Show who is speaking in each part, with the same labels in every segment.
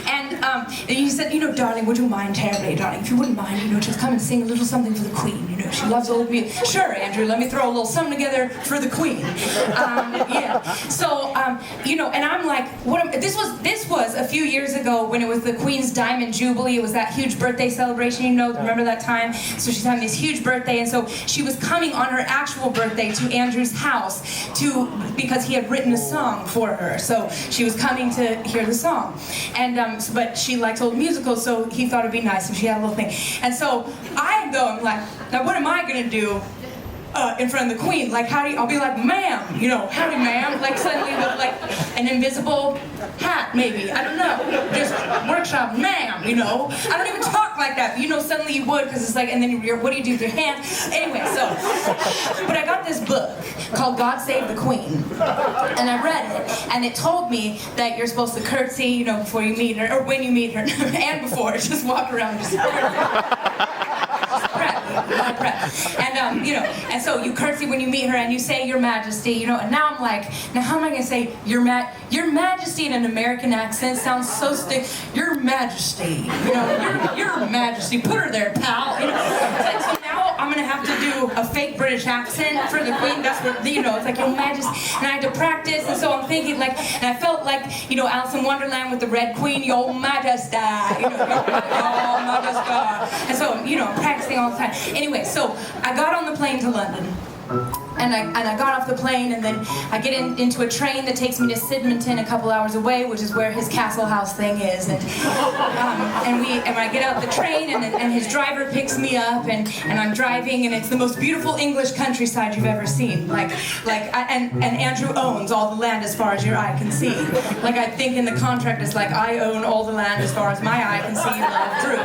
Speaker 1: And he said, darling, would you mind terribly, darling, if you wouldn't mind, just come and sing a little something for the Queen. She loves old music. Sure, Andrew, let me throw a little something together for the Queen. So, and I'm like, this was a few years ago when it was the Queen's Diamond Jubilee. It was that huge birthday celebration, remember that time? So she's having this huge birthday, and so she was coming on her actual birthday to Andrew's house because he had written a song for her. So she was coming to hear the song. And but she likes old musicals, so he thought it'd be nice if she had a little thing. And so I'm like, now what am I gonna do in front of the Queen? Like, I'll be like, ma'am, howdy ma'am, like suddenly with like an invisible hat, maybe, I don't know, just workshop, ma'am, I don't even talk like that, but suddenly you would, because it's like, and then what do you do with your hand? Anyway, so, but I got this book called God Save the Queen, and I read it, and it told me that you're supposed to curtsy, before you meet her, or when you meet her, and before, just walk around, just prep. And so you curtsy when you meet her and you say Your Majesty, and now I'm like, now how am I gonna say Your Majesty in an American accent? Sounds so stiff. Your Majesty, Your Majesty, put her there, pal. So now I'm gonna have to do a fake British accent for the Queen. That's what, it's like Your Majesty, and I had to practice, and so I'm thinking like, and I felt like, Alice in Wonderland with the Red Queen, Your Majesty, Your Majesty, and so, I'm practicing all the time. Anyway, so I got on the plane to London. And I got off the plane, and then I get into a train that takes me to Sidmonton, a couple hours away, which is where his castle house thing is. And I get out the train, and his driver picks me up, and I'm driving, and it's the most beautiful English countryside you've ever seen. And Andrew owns all the land as far as your eye can see. Like, I think in the contract it's like, I own all the land as far as my eye can see, Drew,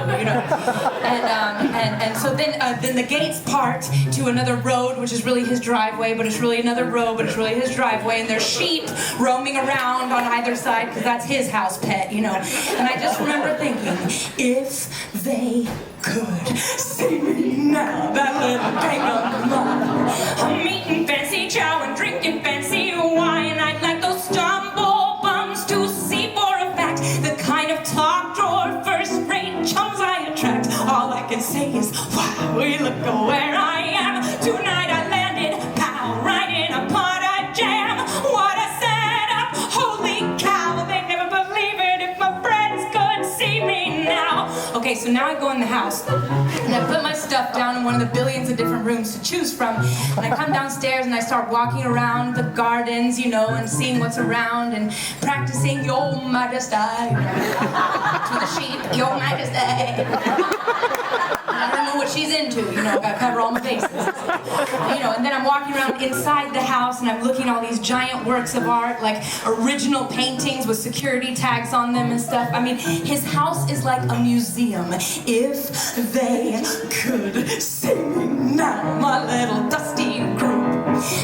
Speaker 1: And so then the gates part to another road, which is really his driveway, but it's really another road, but it's really his driveway, and there's sheep roaming around on either side because that's his house pet, And I just remember thinking, if they could see me now, that little gang of mine, I'm eating fancy chow and drinking fancy wine. I'd like those stumble bums to see for a fact the kind of top drawer, first-rate chums I attract. All I can say is, wow, look at where I am. Tonight I landed, pow, right in a pot of jam. What a setup, holy cow. They'd never believe it if my friends could see me now. Okay, so now I go in the house, and I put my stuff down in one of the billions of different rooms to choose from, and I come downstairs and I start walking around the gardens, and seeing what's around, and practicing Your Majesty, to the sheep, Your Majesty. I don't know what she's into, gotta cover all my bases. And then I'm walking around inside the house, and I'm looking at all these giant works of art, like original paintings with security tags on them and stuff. I mean, his house is like a museum. If they could see me now, my little dusty group,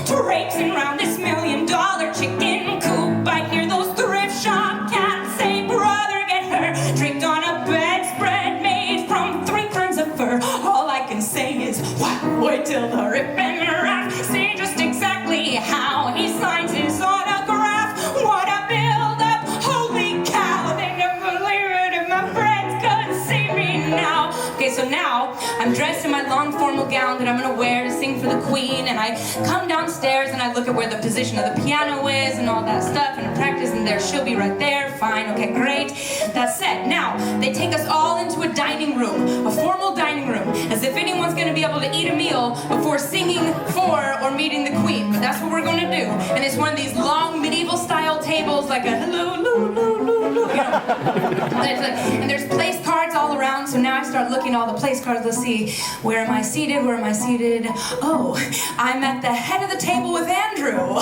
Speaker 1: traipsing around this $1 million chicken coop. I hear those thrift shop cats say, brother, get her, draped on a bedspread made from 3 kinds of fur. All I can say is, wow, wait till the ripping wrap. See just exactly how he signs his autograph. What a build-up, holy cow. They never believe it if my friends could see me now. Okay, so now I'm dressed in my long formal gown that I'm gonna wear to sing for the Queen, and I come downstairs and I look at where the position of the piano is and all that stuff, and I practice, and there she'll be right there. Fine, okay, great. That's set. Now, they take us all into a dining room, a formal dining room, as if anyone's gonna be able to eat a meal before singing for or meeting the Queen. But that's what we're gonna do. And it's one of these long medieval style tables, like a hello, loo, loo, loo, loo, and there's place cards all around, so now I start looking at all the place cards. Let's see, where am I seated? Where am I seated? Oh, I'm at the head of the table with Andrew.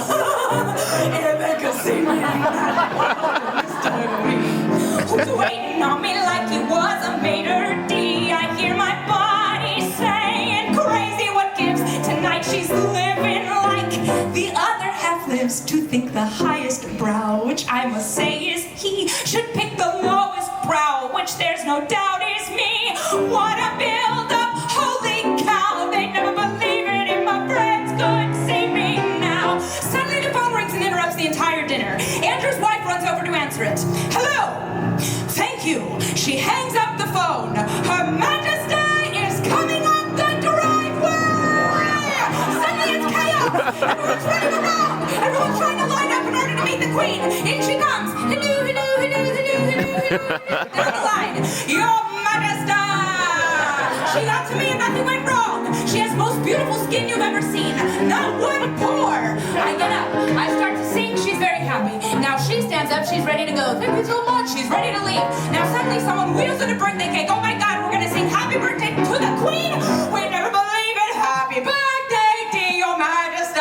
Speaker 1: If they could see me, who's waiting on me like he was a maitre d'? I hear my body saying, crazy what gives. Tonight she's living like the other half lives, to think the highest brow, which I must say is he, should pick the lowest brow, which there's no doubt is me. What a build-up, holy cow. They'd never believe it if my friends could see me now. Suddenly the phone rings and interrupts the entire dinner. Andrew's wife runs over to answer. answer it. Hello. Thank you. She hangs up the phone. Her Majesty is coming up the driveway. Suddenly it's chaos. Everyone's running around. Everyone's trying to line up in order to meet the queen. In she comes. Hello, hello, hello, hello, hello, hello. Down the line. Your Majesty. She got to me and nothing went wrong. She has the most beautiful skin you've ever seen. Not one pore. I get up. I start to sing. She's very happy. Now she stands up. She's ready to go. Thank you so much. She's ready to leave. Now suddenly someone wheels in a birthday cake. Oh my God, we're going to sing happy birthday to the queen. We never believe it. Happy birthday, dear Your Majesty.